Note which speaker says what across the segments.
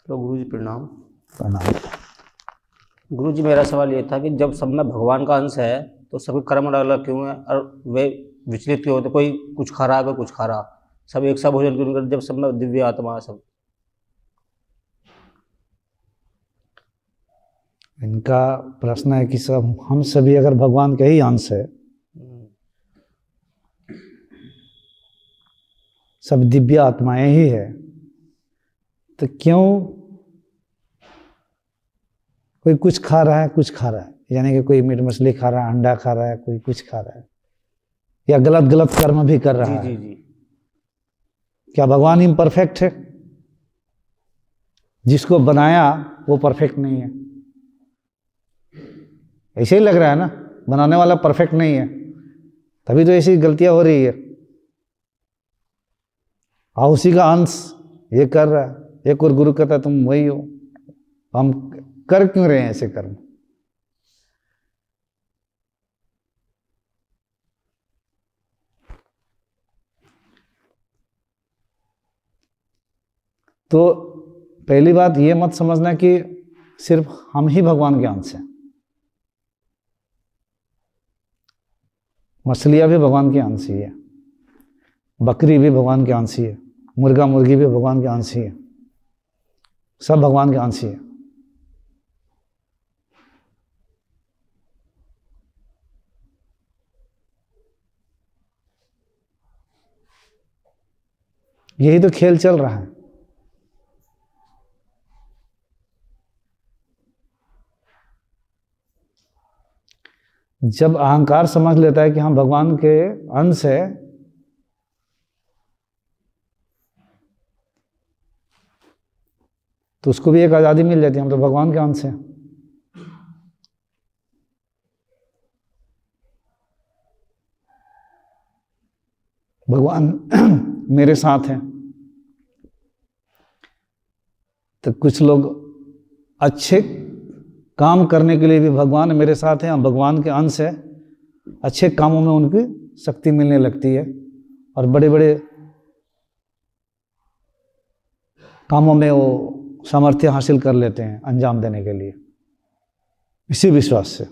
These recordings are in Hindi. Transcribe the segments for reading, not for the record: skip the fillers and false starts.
Speaker 1: तो गुरु जी प्रणाम।
Speaker 2: प्रणाम।
Speaker 1: गुरु जी मेरा सवाल ये था कि जब सब में भगवान का अंश है तो सभी कर्म अलग अलग क्यों है और वे विचलित क्यों होते? कोई कुछ खा रहा, कोई कुछ खा रहा, सब एक सा भोजन क्यों नहीं करते जब सब में दिव्य आत्मा है सब?
Speaker 2: इनका प्रश्न है कि सब हम सभी अगर भगवान के ही अंश है, सब दिव्य आत्माएं ही है, तो क्यों कोई कुछ खा रहा है, कुछ खा रहा है, यानी कि कोई मीट मछली खा रहा है, अंडा खा रहा है, कोई कुछ खा रहा है, या गलत गलत कर्म भी कर रहा
Speaker 1: जी
Speaker 2: है।
Speaker 1: जी।
Speaker 2: क्या भगवान इम्परफेक्ट है? जिसको बनाया वो परफेक्ट नहीं है। ऐसे ही लग रहा है ना, बनाने वाला परफेक्ट नहीं है, तभी तो ऐसी गलतियां हो रही है। उसी का अंश ये कर रहा है, एक और गुरु कहता है तुम वही हो। हम कर क्यों रहे हैं ऐसे कर्म? तो पहली बात ये मत समझना कि सिर्फ हम ही भगवान के अंश हैं। मछलियां भी भगवान के अंश ही है, बकरी भी भगवान के अंश ही है, मुर्गा मुर्गी भी भगवान के अंश ही है, सब भगवान के अंश ही है। यही तो खेल चल रहा है। जब अहंकार समझ लेता है कि हम भगवान के अंश है, तो उसको भी एक आजादी मिल जाती है, हम तो भगवान के अंश हैं। भगवान मेरे साथ हैं। तो कुछ लोग अच्छे काम करने के लिए भी भगवान मेरे साथ हैं, हम भगवान के अंश है, अच्छे कामों में उनकी शक्ति मिलने लगती है और बड़े बड़े कामों में वो सामर्थ्य हासिल कर लेते हैं अंजाम देने के लिए, इसी विश्वास से,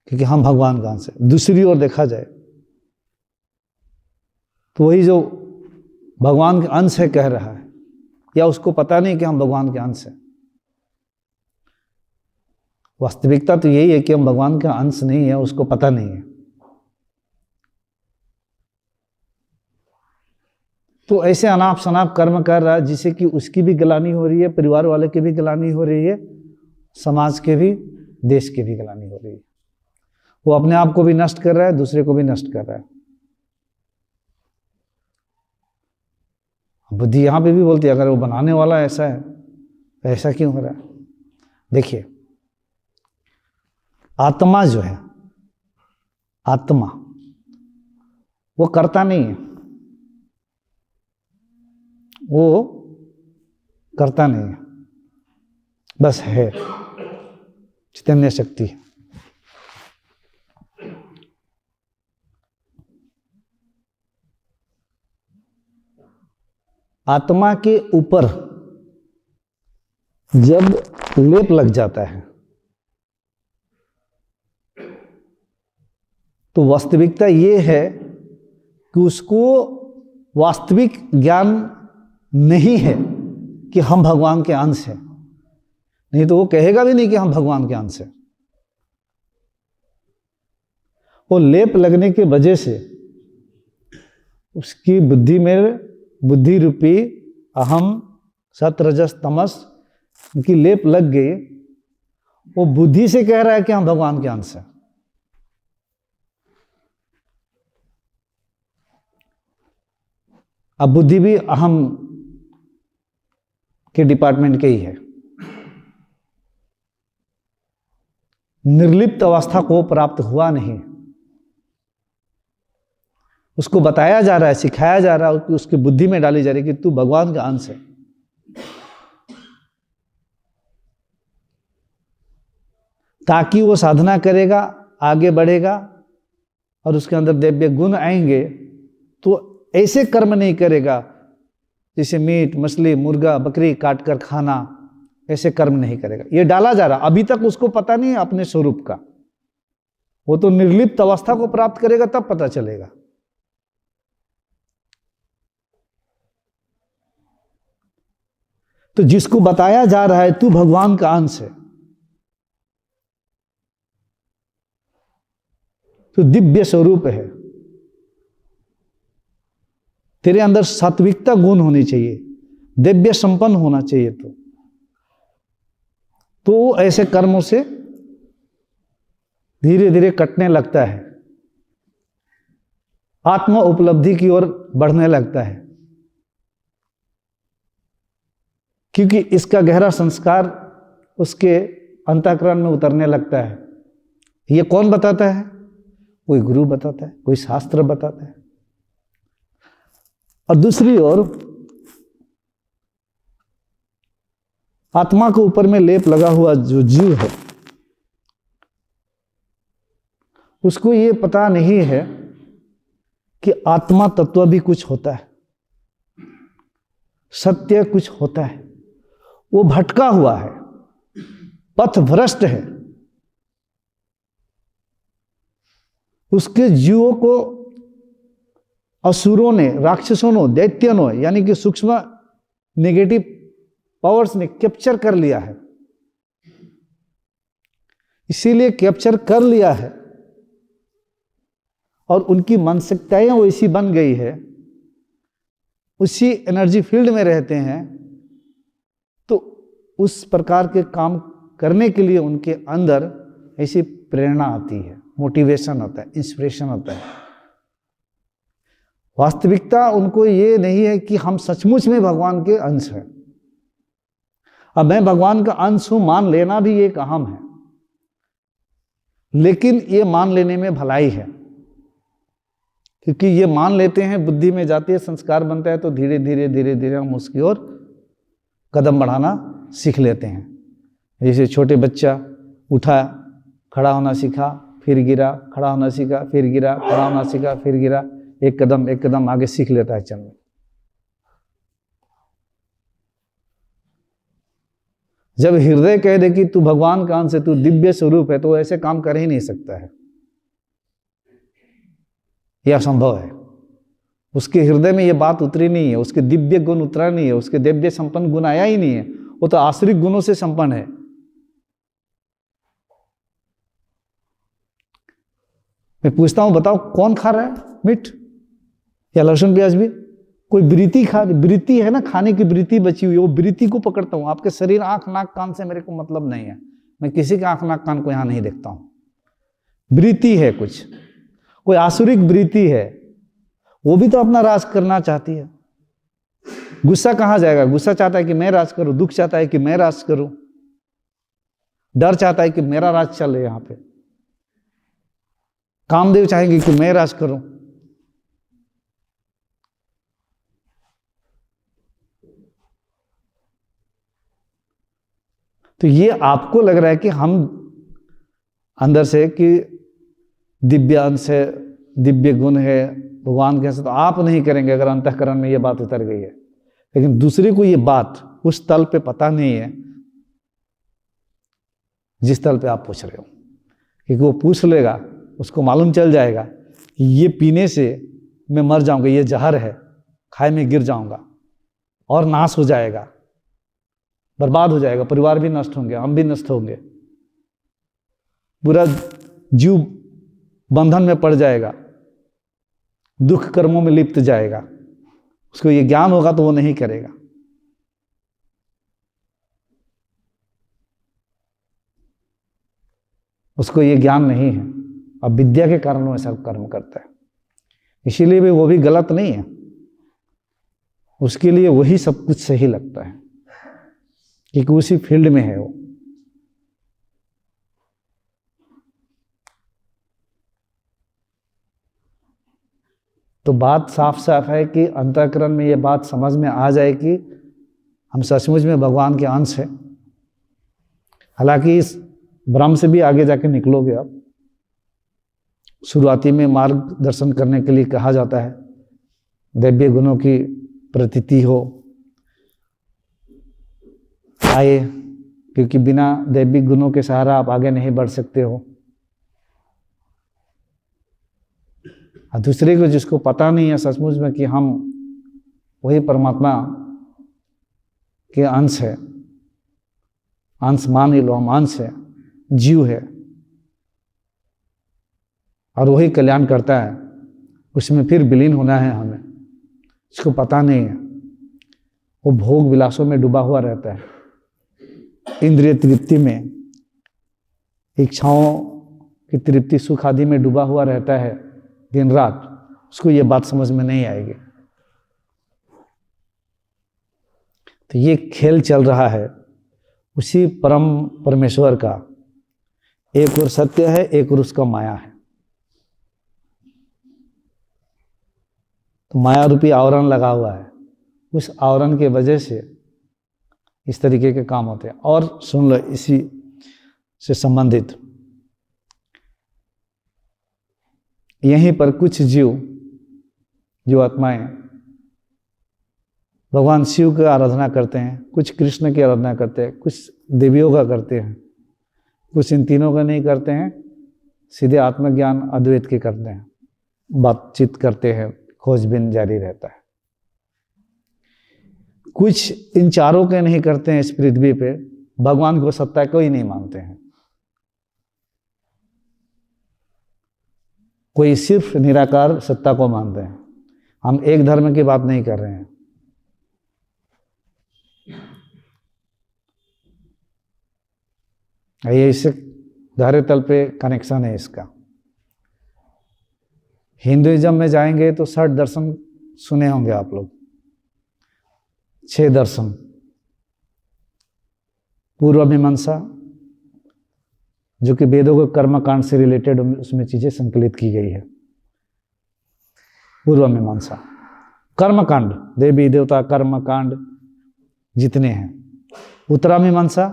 Speaker 2: क्योंकि हम भगवान का अंश है। दूसरी ओर देखा जाए तो वही जो भगवान के अंश है कह रहा है, या उसको पता नहीं कि हम भगवान के अंश हैं। वास्तविकता तो यही है कि हम भगवान का अंश नहीं है, उसको पता नहीं है। तो ऐसे अनाप शनाप कर्म कर रहा है जिससे कि उसकी भी गलानी हो रही है, परिवार वाले की भी गलानी हो रही है, समाज के भी, देश की भी गलानी हो रही है। वो अपने आप को भी नष्ट कर रहा है, दूसरे को भी नष्ट कर रहा है। बुद्धि यहां पे भी बोलती है अगर वो बनाने वाला ऐसा है तो ऐसा क्यों हो रहा है? देखिए, आत्मा जो है, आत्मा वो करता नहीं है, वो करता नहीं है, बस है, चैतन्य शक्ति है। आत्मा के ऊपर जब लेप लग जाता है तो वास्तविकता ये है कि उसको वास्तविक ज्ञान नहीं है कि हम भगवान के अंश हैं, नहीं तो वो कहेगा भी नहीं कि हम भगवान के अंश हैं। वो लेप लगने की वजह से उसकी बुद्धि में बुद्धि रूपी अहम सत रजस तमस की लेप लग गई। वो बुद्धि से कह रहा है कि हम भगवान के अंश हैं। अब बुद्धि भी अहम के डिपार्टमेंट के ही है। निर्लिप्त अवस्था को प्राप्त हुआ नहीं, उसको बताया जा रहा है, सिखाया जा रहा है, उसकी बुद्धि में डाली जा रही है कि तू भगवान का अंश है। ताकि वो साधना करेगा, आगे बढ़ेगा और उसके अंदर दिव्य गुण आएंगे तो ऐसे कर्म नहीं करेगा जैसे मीट, मछली, मुर्गा, बकरी काट कर खाना, ऐसे कर्म नहीं करेगा। ये डाला जा रहा, अभी तक उसको पता नहीं है अपने स्वरूप का। वो तो निर्लिप्त अवस्था को प्राप्त करेगा तब पता चलेगा। तो जिसको बताया जा रहा है तू भगवान का अंश है, तो दिव्य स्वरूप है, तेरे अंदर सात्विकता गुण होनी चाहिए, दिव्य संपन्न होना चाहिए। तो ऐसे कर्मों से धीरे धीरे कटने लगता है, आत्म उपलब्धि की ओर बढ़ने लगता है, क्योंकि इसका गहरा संस्कार उसके अंतःकरण में उतरने लगता है। ये कौन बताता है? कोई गुरु बताता है, कोई शास्त्र बताता है। और दूसरी ओर आत्मा के ऊपर में लेप लगा हुआ जो जीव है, उसको ये पता नहीं है कि आत्मा तत्व भी कुछ होता है, सत्य कुछ होता है। वो भटका हुआ है, पथभ्रष्ट है। उसके जीवों को असुरों ने, राक्षसों ने, दैत्यों ने, यानी कि सूक्ष्म नेगेटिव पावर्स ने कैप्चर कर लिया है। इसीलिए कैप्चर कर लिया है और उनकी मानसिकताएं वैसी बन गई है, उसी एनर्जी फील्ड में रहते हैं, तो उस प्रकार के काम करने के लिए उनके अंदर ऐसी प्रेरणा आती है, मोटिवेशन आता है, इंस्पिरेशन आता है। वास्तविकता उनको ये नहीं है कि हम सचमुच में भगवान के अंश हैं। अब मैं भगवान का अंश हूं मान लेना भी एक अहम है, लेकिन ये मान लेने में भलाई है, क्योंकि ये मान लेते हैं, बुद्धि में जाती है, संस्कार बनता है, तो धीरे धीरे धीरे धीरे हम उसकी ओर कदम बढ़ाना सीख लेते हैं। जैसे छोटे बच्चा उठा, खड़ा होना सीखा, फिर गिरा, खड़ा होना सीखा, फिर गिरा, खड़ा होना सीखा, फिर गिरा, एक कदम आगे सीख लेता है चलना। जब हृदय कह दे कि तू भगवान का अंश है, तू दिव्य स्वरूप है, तो ऐसे काम कर ही नहीं सकता है, यह असंभव है। उसके हृदय में यह बात उतरी नहीं है, उसके दिव्य गुण उतरा नहीं है, उसके दिव्य संपन्न गुण आया ही नहीं है। वो तो आश्रित गुणों से संपन्न है। मैं पूछता हूं, बताओ कौन खा रहा है मीट या लहसुन प्याज भी? कोई वृत्ति खा, वृत्ति है ना, खाने की वृत्ति बची हुई है, वो वृत्ति को पकड़ता हूं। आपके शरीर, आंख, नाक, कान से मेरे को मतलब नहीं है, मैं किसी के आंख, नाक, कान को यहां नहीं देखता हूं। वृत्ति है कुछ, कोई आसुरिक वृत्ति है, वो भी तो अपना राज करना चाहती है। गुस्सा कहां जाएगा? गुस्सा चाहता है कि मैं राज करूं, दुख चाहता है कि मैं राज करूं, डर चाहता है कि मेरा राज चले यहां पे, कामदेव चाहेंगे कि मैं राज करूं। तो ये आपको लग रहा है कि हम अंदर से कि दिव्य अंश है, दिव्य गुण है, भगवान के अंश, तो आप नहीं करेंगे अगर अंतःकरण में ये बात उतर गई है। लेकिन दूसरे को ये बात उस तल पे पता नहीं है जिस तल पे आप पूछ रहे हो, क्योंकि वो पूछ लेगा, उसको मालूम चल जाएगा कि ये पीने से मैं मर जाऊंगा, ये जहर है, खाए में गिर जाऊंगा और नाश हो जाएगा, बर्बाद हो जाएगा, परिवार भी नष्ट होंगे, हम भी नष्ट होंगे, पूरा जीव बंधन में पड़ जाएगा, दुख कर्मों में लिप्त जाएगा। उसको ये ज्ञान होगा तो वो नहीं करेगा। उसको ये ज्ञान नहीं है, अब विद्या के कारण वो ऐसा कर्म करता है। इसीलिए भी वो भी गलत नहीं है, उसके लिए वही सब कुछ सही लगता है, क्योंकि उसी फील्ड में है वो। तो बात साफ साफ है कि अंतःकरण में ये बात समझ में आ जाए कि हम सचमुच में भगवान के अंश हैं। हालांकि इस भ्रम से भी आगे जाके निकलोगे आप। शुरुआती में मार्गदर्शन करने के लिए कहा जाता है, दिव्य गुणों की प्रतीति हो, आए, क्योंकि बिना दैविक गुणों के सहारा आप आगे नहीं बढ़ सकते हो। और दूसरे को जिसको पता नहीं है सचमुच में कि हम वही परमात्मा के अंश है, अंश मान ही लो, हम अंश है, जीव है, और वही कल्याण करता है, उसमें फिर विलीन होना है हमें, इसको पता नहीं है। वो भोग विलासों में डूबा हुआ रहता है, इंद्रिय तृप्ति में, इच्छाओं की तृप्ति, सुख आदि में डूबा हुआ रहता है दिन रात। उसको ये बात समझ में नहीं आएगी। तो ये खेल चल रहा है उसी परम परमेश्वर का। एक और सत्य है, एक और उसका माया है। तो माया रूपी आवरण लगा हुआ है, उस आवरण के वजह से इस तरीके के काम होते हैं। और सुन लो इसी से संबंधित, यहीं पर कुछ जीव, जो आत्माएं भगवान शिव की आराधना करते हैं, कुछ कृष्ण की आराधना करते हैं, कुछ देवियों का करते हैं, कुछ इन तीनों का नहीं करते हैं, सीधे आत्मज्ञान अद्वैत के करते हैं, बातचीत करते हैं, खोजबीन जारी रहता है। कुछ इन चारों के नहीं करते हैं, इस पृथ्वी पे भगवान को सत्ता कोई नहीं मानते हैं। कोई सिर्फ निराकार सत्ता को मानते हैं। हम एक धर्म की बात नहीं कर रहे हैं। ये इससे गहरे तल पे कनेक्शन है इसका। हिंदुइज्म में जाएंगे तो 60 दर्शन सुने होंगे आप लोग। 6 दर्शन, पूर्व मीमांसा, जो कि वेदों के कर्मकांड से रिलेटेड उसमें चीजें संकलित की गई है। पूर्व मीमांसा, कर्मकांड, देवी देवता कर्मकांड जितने हैं। उत्तरा मीमांसा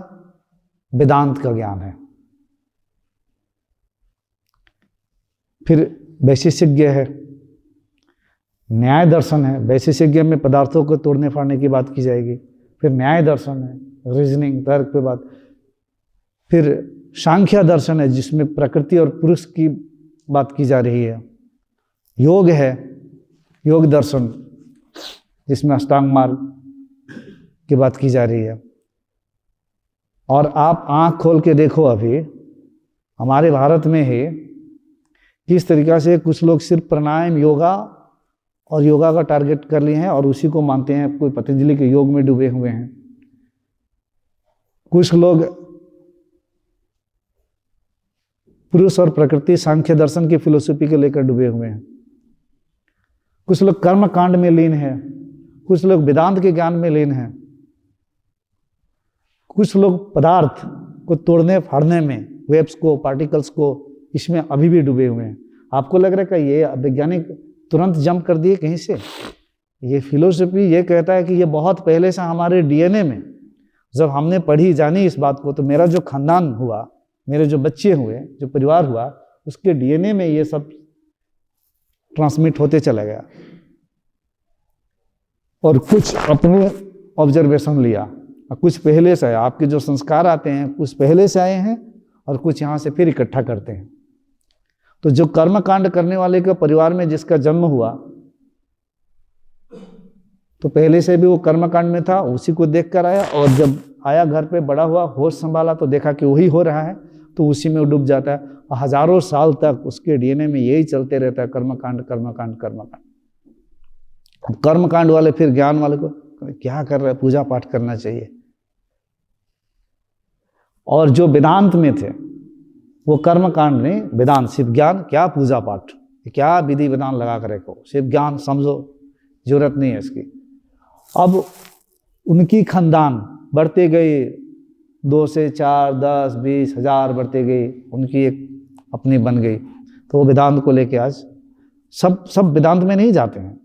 Speaker 2: वेदांत का ज्ञान है। फिर वैशेषिज्ञ है, न्याय दर्शन है। वैशेषिज्ञ में पदार्थों को तोड़ने फाड़ने की बात की जाएगी। फिर न्याय दर्शन है, रीजनिंग, तर्क पे बात। फिर सांख्य दर्शन है, जिसमें प्रकृति और पुरुष की बात की जा रही है। योग है, योग दर्शन, जिसमें अष्टांग मार्ग की बात की जा रही है। और आप आंख खोल के देखो, अभी हमारे भारत में ही किस तरीका से कुछ लोग सिर्फ प्राणायाम, योगा और योगा का टारगेट कर लिए हैं और उसी को मानते हैं। कोई पतंजलि के योग में डूबे हुए हैं, कुछ लोग पुरुष और प्रकृति सांख्य दर्शन की फिलोसफी को लेकर डूबे हुए हैं, कुछ लोग कर्म कांड में लीन है, कुछ लोग वेदांत के ज्ञान में लीन है, कुछ लोग पदार्थ को तोड़ने फाड़ने में, वेब्स को, पार्टिकल्स को, इसमें अभी भी डूबे हुए हैं। आपको लग रहा है कि ये वैज्ञानिक तुरंत जंप कर दिए कहीं से? ये फिलोसफी ये कहता है कि ये बहुत पहले से हमारे डीएनए में, जब हमने पढ़ी जानी इस बात को, तो मेरा जो खानदान हुआ, मेरे जो बच्चे हुए, जो परिवार हुआ, उसके डीएनए में ये सब ट्रांसमिट होते चला गया। और कुछ अपने ऑब्जर्वेशन लिया, और कुछ पहले से आया। आपके जो संस्कार आते हैं कुछ पहले से आए हैं और कुछ यहाँ से फिर इकट्ठा करते हैं। तो जो कर्म कांड करने वाले के परिवार में जिसका जन्म हुआ, तो पहले से भी वो कर्म कांड में था, उसी को देख कर आया, और जब आया घर पे, बड़ा हुआ, होश संभाला, तो देखा कि वही हो रहा है, तो उसी में वो डूब जाता है। और हजारों साल तक उसके डीएनए में यही चलते रहता है, कर्मकांड कर्मकांड कर्मकांड। कर्मकांड वाले फिर ज्ञान वाले को क्या कर रहे हैं, पूजा पाठ करना चाहिए। और जो वेदांत में थे वो कर्मकांड नहीं, वेदांत सिर्फ ज्ञान, क्या पूजा पाठ, क्या विधि विधान लगा कर रखो, सिर्फ ज्ञान समझो, जरूरत नहीं है इसकी। अब उनकी खानदान बढ़ते गए, 2 से 4, 10, 20, 1000 बढ़ते गए, उनकी एक अपनी बन गई। तो वो वेदांत को लेके आज सब वेदांत में नहीं जाते हैं,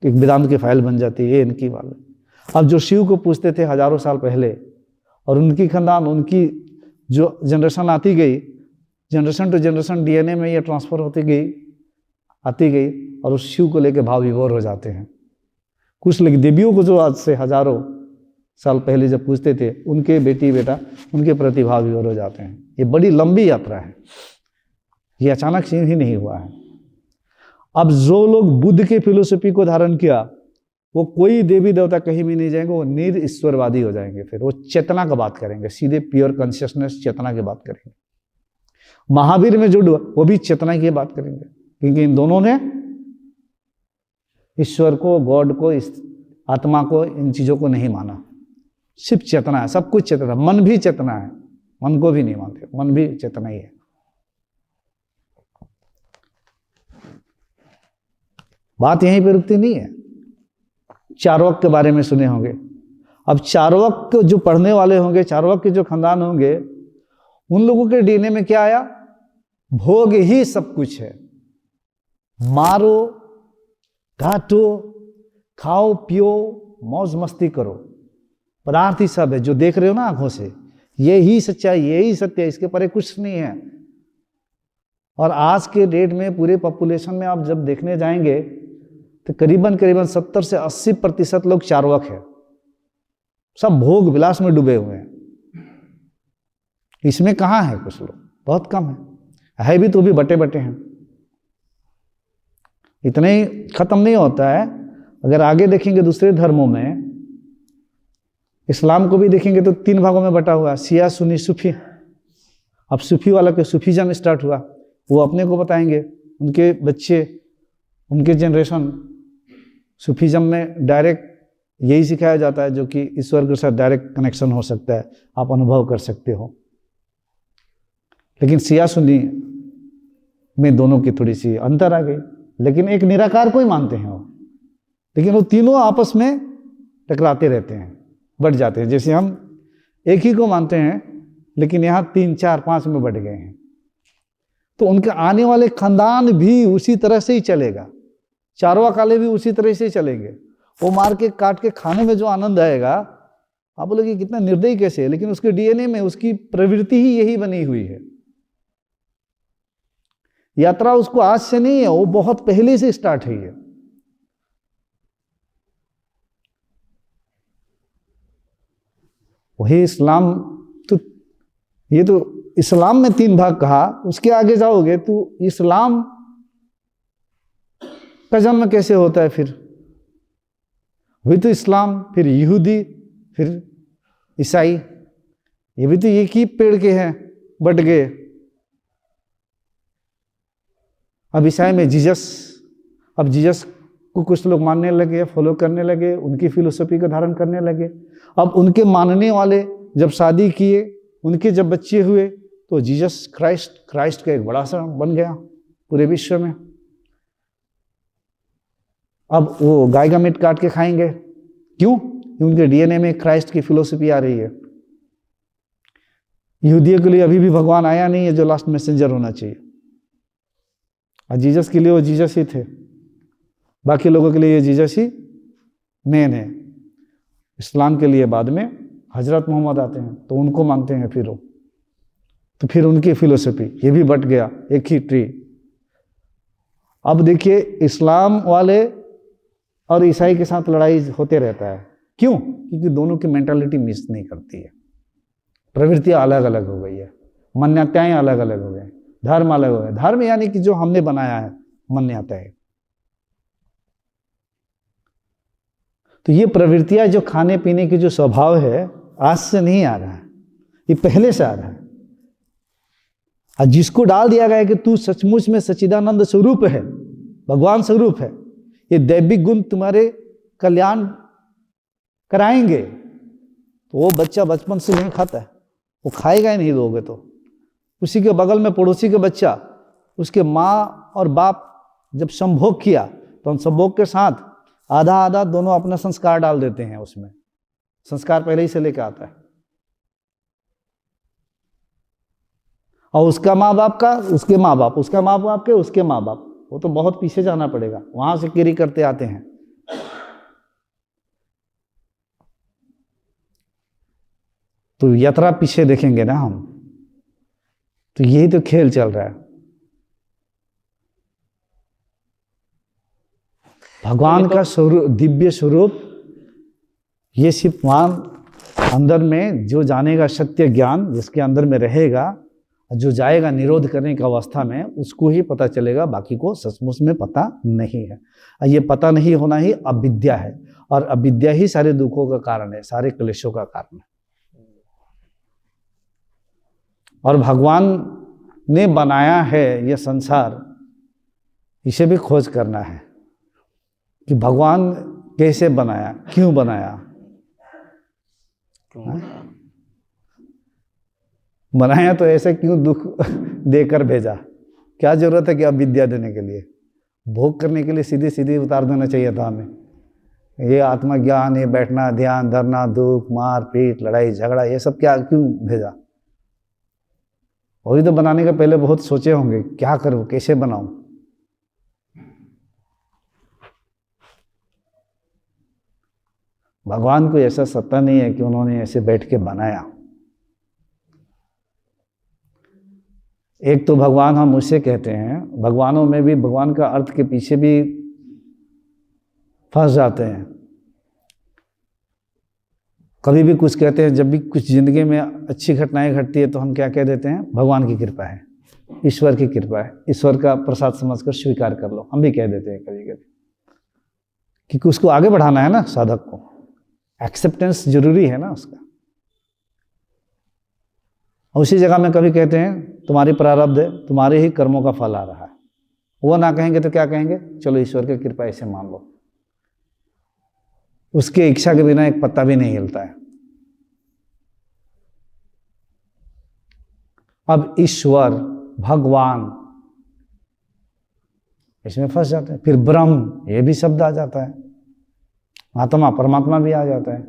Speaker 2: एक वेदांत की फाइल बन जाती है, ये इनकी वाले। अब जो शिव को पूछते थे हजारों साल पहले, और उनकी खानदान, उनकी जो जनरेशन आती गई, जनरेशन टू जनरेशन डीएनए में ये ट्रांसफर होती गई, आती गई, और उस शिव को लेके भाव विभोर हो जाते हैं। कुछ लोग देवियों को जो आज से हजारों साल पहले जब पूछते थे, उनके बेटी बेटा उनके प्रतिभाव विभोर हो जाते हैं। ये बड़ी लंबी यात्रा है, ये अचानक से ही नहीं हुआ है। अब जो लोग बुद्ध के फिलोसफी को धारण किया, वो कोई देवी देवता कहीं भी नहीं जाएंगे, वो निर ईश्वरवादी हो जाएंगे। फिर वो चेतना का बात करेंगे, सीधे प्योर कॉन्शियसनेस चेतना की बात करेंगे। महावीर में जो वो भी चेतना की बात करेंगे, क्योंकि इन दोनों ने ईश्वर को, गॉड को, आत्मा को, इन चीजों को नहीं माना। सिर्फ चेतना है, सब कुछ चेतना। मन भी चेतना है, मन को भी नहीं मानते, मन भी चेतना ही है। बात यहीं पे रुकती नहीं है। चार्वाक के बारे में सुने होंगे। अब चार्वाक जो पढ़ने वाले होंगे, चार्वाक के जो खानदान होंगे, उन लोगों के डीएनए में क्या आया? भोग ही सब कुछ है। मारो, काटो, खाओ, पियो, मौज मस्ती करो, पदार्थ ही सब है। जो देख रहे हो ना आंखों से, ये ही सच्चाई, यही सत्य है, इसके परे कुछ नहीं है। और आज के डेट में पूरे पॉपुलेशन में आप जब देखने जाएंगे तो करीबन 70 से 80% लोग चार्वाक है। सब भोग विलास में डूबे हुए हैं। इसमें कहाँ है कुछ लोग? बहुत कम है भी तो भी बटे बटे हैं। इतने ही खत्म नहीं होता है। अगर आगे देखेंगे दूसरे धर्मों में, इस्लाम को भी देखेंगे तो 3 भागों में बटा हुआ है, शिया, सुन्नी, सूफी। अब सूफी वाला के सूफीजम स्टार्ट हुआ, वो अपने को बताएंगे, उनके बच्चे, उनके जनरेशन सूफीजम में डायरेक्ट यही सिखाया जाता है, जो कि ईश्वर के साथ डायरेक्ट कनेक्शन हो सकता है, आप अनुभव कर सकते हो। लेकिन शिया सुन्नी में दोनों की थोड़ी सी अंतर आ गई। लेकिन एक निराकार को ही मानते हैं वो, लेकिन वो तीनों आपस में टकराते रहते हैं, बढ़ जाते हैं। जैसे हम एक ही को मानते हैं, लेकिन यहाँ 3, 4, 5 में बढ़ गए हैं। तो उनके आने वाले खानदान भी उसी तरह से ही चलेगा। चार्वाक वाले भी उसी तरह से ही चलेंगे। वो मार के काट के खाने में जो आनंद आएगा, आप बोलोगे कितना निर्दयी कैसे है, लेकिन उसके डीएनए में उसकी प्रवृत्ति ही यही बनी हुई है। यात्रा उसको आज से नहीं है, वो बहुत पहले से स्टार्ट हुई है। वही इस्लाम तो, ये तो इस्लाम में 3 भाग कहा, उसके आगे जाओगे तो इस्लाम का जन्म कैसे होता है? फिर वही तो इस्लाम, फिर यहूदी, फिर ईसाई, ये भी तो एक ही पेड़ के हैं, बट गए। अब ईसाई में जीसस, अब जीसस को कुछ लोग मानने लगे, फॉलो करने लगे, उनकी फिलोसफी को धारण करने लगे। अब उनके मानने वाले जब शादी किए, उनके जब बच्चे हुए, तो जीसस क्राइस्ट का एक बड़ा सा बन गया पूरे विश्व में। अब वो गाय का मीट काट के खाएंगे, क्यों? उनके डीएनए में क्राइस्ट की फिलोसफी आ रही है। यहूदियों के लिए अभी भी भगवान आया नहीं है जो लास्ट मैसेंजर होना चाहिए, और जीसस के लिए वो जीसस ही थे। बाकी लोगों के लिए ये जीसस ही मेन है। इस्लाम के लिए बाद में हजरत मोहम्मद आते हैं, तो उनको मानते हैं फिर वो, तो फिर उनकी फिलोसफी, ये भी बट गया, एक ही ट्री। अब देखिए, इस्लाम वाले और ईसाई के साथ लड़ाई होते रहता है। क्यों? क्योंकि दोनों की मेंटालिटी मिस नहीं करती है। प्रवृत्तियां अलग अलग हो गई है, मान्यताएं अलग अलग हो गए, धर्म अलग हो गए। धर्म यानी कि जो हमने बनाया है मान्यताएं। तो ये प्रवृत्तियां, जो खाने पीने की जो स्वभाव है, आज से नहीं आ रहा है, ये पहले से आ रहा है। और जिसको डाल दिया गया है कि तू सचमुच में सच्चिदानंद स्वरूप है, भगवान स्वरूप है, ये दैविक गुण तुम्हारे कल्याण कराएंगे, तो वो बच्चा बचपन से नहीं खाता है, वो खाएगा ही नहीं दोगे तो। उसी के बगल में पड़ोसी का बच्चा, उसके माँ और बाप जब संभोग किया, तो हम संभोग के साथ आधा आधा दोनों अपना संस्कार डाल देते हैं उसमें। संस्कार पहले ही से लेकर आता है। और उसका माँ बाप का, उसके माँ बाप, उसका माँ बाप के, उसके माँ बाप, वो तो बहुत पीछे जाना पड़ेगा, वहां से कैरी करते आते हैं। तो यात्रा पीछे देखेंगे ना हम, तो यही तो खेल चल रहा है। भगवान का स्वरूप, दिव्य स्वरूप, ये सिर्फ वहां अंदर में जो जानेगा सत्य ज्ञान, जिसके अंदर में रहेगा, जो जाएगा निरोध करने की अवस्था में, उसको ही पता चलेगा, बाकी को सचमुच में पता नहीं है। ये पता नहीं होना ही अविद्या है, और अविद्या ही सारे दुखों का कारण है, सारे क्लेशों का कारण है। और भगवान ने बनाया है यह संसार, इसे भी खोज करना है कि भगवान कैसे बनाया, क्यों बनाया। बनाया तो ऐसे क्यों दुख देकर भेजा, क्या जरूरत है कि अब विद्या देने के लिए, भोग करने के लिए सीधी सीधी उतार देना चाहिए था हमें। ये आत्मज्ञान, ये बैठना, ध्यान धरना, दुख, मार पीट, लड़ाई झगड़ा, ये सब क्या क्यों भेजा। वही तो बनाने के पहले बहुत सोचे होंगे, क्या करूं, कैसे बनाऊं। भगवान को ऐसा सत्ता नहीं है कि उन्होंने ऐसे बैठ के बनाया। एक तो भगवान हम उसे कहते हैं, भगवानों में भी भगवान का अर्थ के पीछे भी फंस जाते हैं। कभी भी कुछ कहते हैं, जब भी कुछ जिंदगी में अच्छी घटनाएं घटती है तो हम क्या कह देते हैं, भगवान की कृपा है, ईश्वर की कृपा है, ईश्वर का प्रसाद समझकर स्वीकार कर लो, हम भी कह देते हैं कभी कभी, क्योंकि उसको आगे बढ़ाना है ना, साधक को एक्सेप्टेंस जरूरी है ना उसका। और उसी जगह में कभी कहते हैं तुम्हारी प्रारब्ध है, तुम्हारे ही कर्मों का फल आ रहा है। वो ना कहेंगे तो क्या कहेंगे, चलो ईश्वर की कृपा ऐसे मान लो। उसके इच्छा के बिना एक पत्ता भी नहीं हिलता है। अब ईश्वर, भगवान, इसमें फंस जाते हैं। फिर ब्रह्म, ये भी शब्द आ जाता है, आत्मा, परमात्मा भी आ जाता है।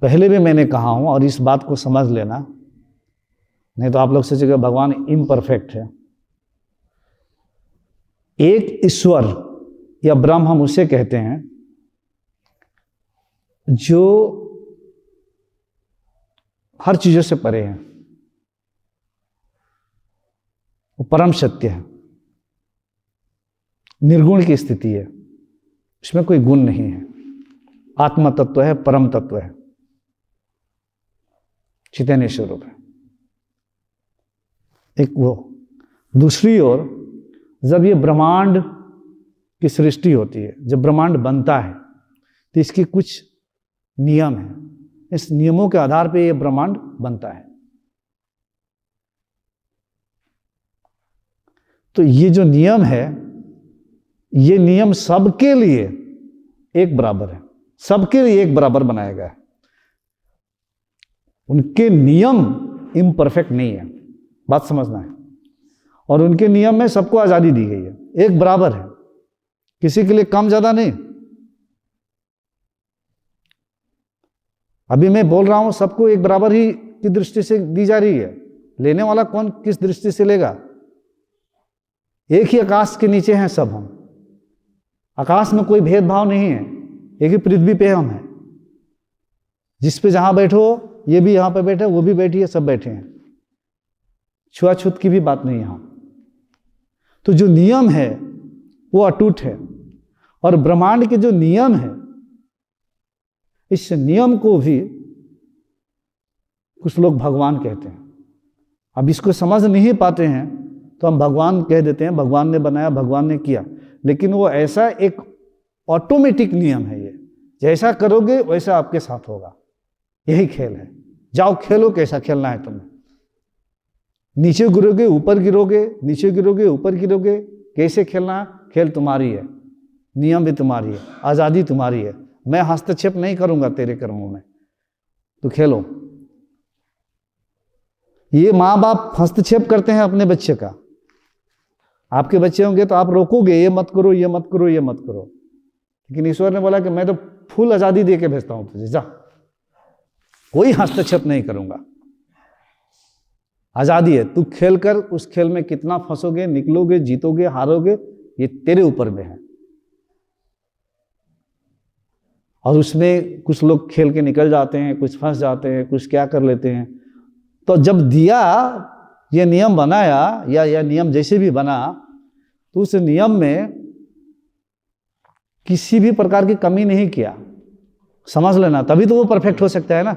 Speaker 2: पहले भी मैंने कहा हूं, और इस बात को समझ लेना, नहीं तो आप लोग सोचेंगे भगवान इम्परफेक्ट है। एक ईश्वर या ब्रह्म हम उसे कहते हैं जो हर चीजों से परे है, वो परम सत्य है, निर्गुण की स्थिति है, इसमें कोई गुण नहीं है, आत्म तत्व है, परम तत्व है, चैतन्य स्वरूप है। एक वो। दूसरी ओर जब ये ब्रह्मांड की सृष्टि होती है, जब ब्रह्मांड बनता है, तो इसके कुछ नियम हैं। इस नियमों के आधार पर यह ब्रह्मांड बनता है। तो ये जो नियम है, ये नियम सबके लिए एक बराबर है, सबके लिए एक बराबर बनाया गया है। उनके नियम इम्परफेक्ट नहीं है, बात समझना है। और उनके नियम में सबको आजादी दी गई है, एक बराबर है, किसी के लिए कम ज्यादा नहीं। अभी मैं बोल रहा हूं, सबको एक बराबर ही की दृष्टि से दी जा रही है। लेने वाला कौन किस दृष्टि से लेगा? एक ही आकाश के नीचे हैं सब हम, आकाश में कोई भेदभाव नहीं है, एक ही पृथ्वी पे हम हैं। जिस पे जहां बैठो, ये भी यहां पे बैठे, वो भी बैठी है, सब बैठे हैं, छुआछूत की भी बात नहीं यहां। तो जो नियम है वो अटूट है, और ब्रह्मांड के जो नियम है, इस नियम को भी कुछ लोग भगवान कहते हैं। अब इसको समझ नहीं पाते हैं तो हम भगवान कह देते हैं, भगवान ने बनाया, भगवान ने किया। लेकिन वो ऐसा एक ऑटोमेटिक नियम है, ये जैसा करोगे वैसा आपके साथ होगा, यही खेल है। जाओ खेलो, कैसा खेलना है तुम्हें। नीचे गिरोगे ऊपर गिरोगे, नीचे गिरोगे ऊपर गिरोगे, कैसे खेलना है, खेल तुम्हारी है, नियम भी तुम्हारी है, आजादी तुम्हारी है। मैं हस्तक्षेप नहीं करूंगा तेरे कर्मों में, तो खेलो। ये माँ बाप हस्तक्षेप करते हैं अपने बच्चे का। आपके बच्चे होंगे तो आप रोकोगे, ये मत करो, ये मत करो, ये मत करो। लेकिन ईश्वर ने बोला कि मैं तो फुल आजादी दे के भेजता हूं तुझे, जा, कोई हस्तक्षेप नहीं करूंगा, आजादी है। तू खेल कर, उस खेल में कितना फंसोगे, निकलोगे, जीतोगे, हारोगे, ये तेरे ऊपर में है। और उसमें कुछ लोग खेल के निकल जाते हैं, कुछ फंस जाते हैं, कुछ क्या कर लेते हैं। तो जब दिया, ये नियम बनाया, या नियम जैसे भी बना, तो उस नियम में किसी भी प्रकार की कमी नहीं किया। समझ लेना, तभी तो वो परफेक्ट हो सकता है ना।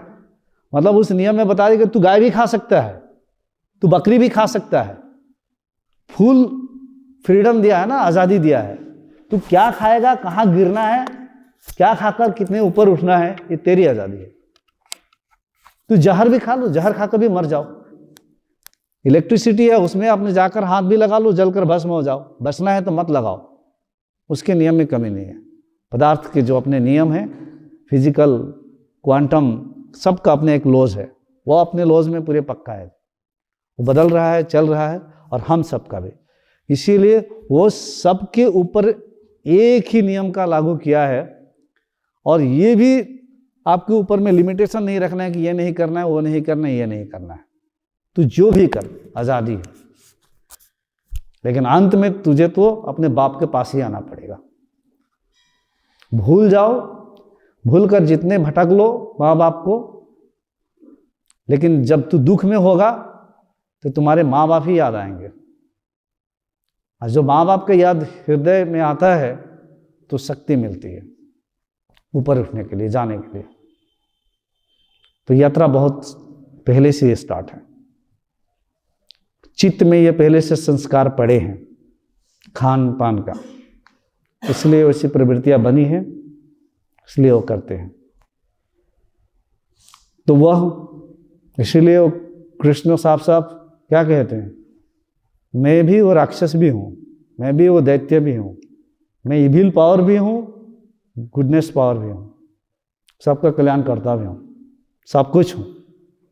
Speaker 2: मतलब उस नियम में बता दें कि तू गाय भी खा सकता है, तू बकरी भी खा सकता है, फुल फ्रीडम दिया है ना, आज़ादी दिया है। तू क्या खाएगा, कहाँ गिरना है, क्या खाकर कितने ऊपर उठना है, ये तेरी आज़ादी है। तू जहर भी खा लो, जहर खाकर भी मर जाओ। इलेक्ट्रिसिटी है, उसमें आपने जाकर हाथ भी लगा लो, जलकर भस्म हो जाओ। बचना है तो मत लगाओ, उसके नियम में कमी नहीं है। पदार्थ के जो अपने नियम हैं, फिजिकल, क्वांटम, सबका अपने एक लॉज है, वो अपने लॉज में पूरे पक्का है, वो बदल रहा है, चल रहा है, और हम सबका भी। इसीलिए वो सबके ऊपर एक ही नियम का लागू किया है, और ये भी आपके ऊपर में लिमिटेशन नहीं रखना है कि ये नहीं करना है, वो नहीं करना है, ये नहीं करना है। तू जो भी कर, आज़ादी है, लेकिन अंत में तुझे तो अपने बाप के पास ही आना पड़ेगा। भूल जाओ, भूल कर जितने भटक लो माँ बाप को, लेकिन जब तू दुख में होगा तो तुम्हारे माँ बाप ही याद आएंगे। और जो माँ बाप का याद हृदय में आता है तो शक्ति मिलती है ऊपर उठने के लिए, जाने के लिए। तो यात्रा बहुत पहले से ये स्टार्ट है। चित्त में ये पहले से संस्कार पड़े हैं खान पान का, इसलिए वैसी प्रवृत्तियां बनी हैं, इसलिए वो करते हैं। तो वह इसीलिए वो कृष्ण साफ साफ क्या कहते हैं, मैं भी वो राक्षस भी हूँ, मैं भी वो दैत्य भी हूँ, मैं इविल पावर भी हूँ, गुडनेस पावर भी हूँ, सबका कल्याण करता भी हूँ, सब कुछ हूँ,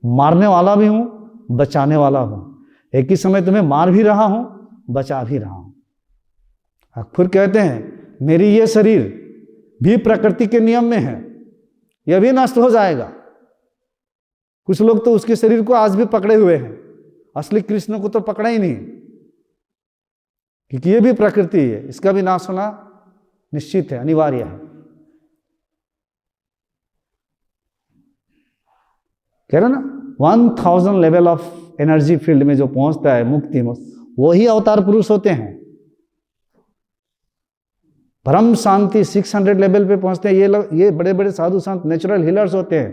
Speaker 2: मारने वाला भी हूँ, बचाने वाला हूँ। एक ही समय तुम्हें मार भी रहा हूँ, बचा भी रहा हूँ। फिर कहते हैं मेरी ये शरीर भी प्रकृति के नियम में है, यह भी नष्ट हो जाएगा। कुछ लोग तो उसके शरीर को आज भी पकड़े हुए हैं, असली कृष्ण को तो पकड़ा ही नहीं, क्योंकि ये भी प्रकृति है, इसका भी नाश होना निश्चित है, अनिवार्य है। कह रहे ना 1000 लेवल ऑफ एनर्जी फील्ड में जो पहुंचता है मुक्ति में, वही अवतार पुरुष होते हैं। परम शांति 600 लेवल पे पहुंचते हैं ये बड़े बड़े साधु संत, नेचुरल हीलर्स होते हैं।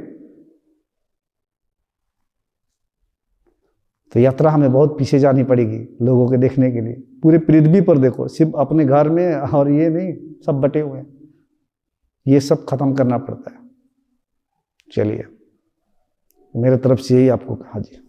Speaker 2: तो यात्रा हमें बहुत पीछे जानी पड़ेगी लोगों के देखने के लिए। पूरे पृथ्वी पर देखो, सिर्फ अपने घर में और ये नहीं, सब बटे हुए हैं, ये सब खत्म करना पड़ता है। चलिए, मेरे तरफ से यही आपको कहा जी।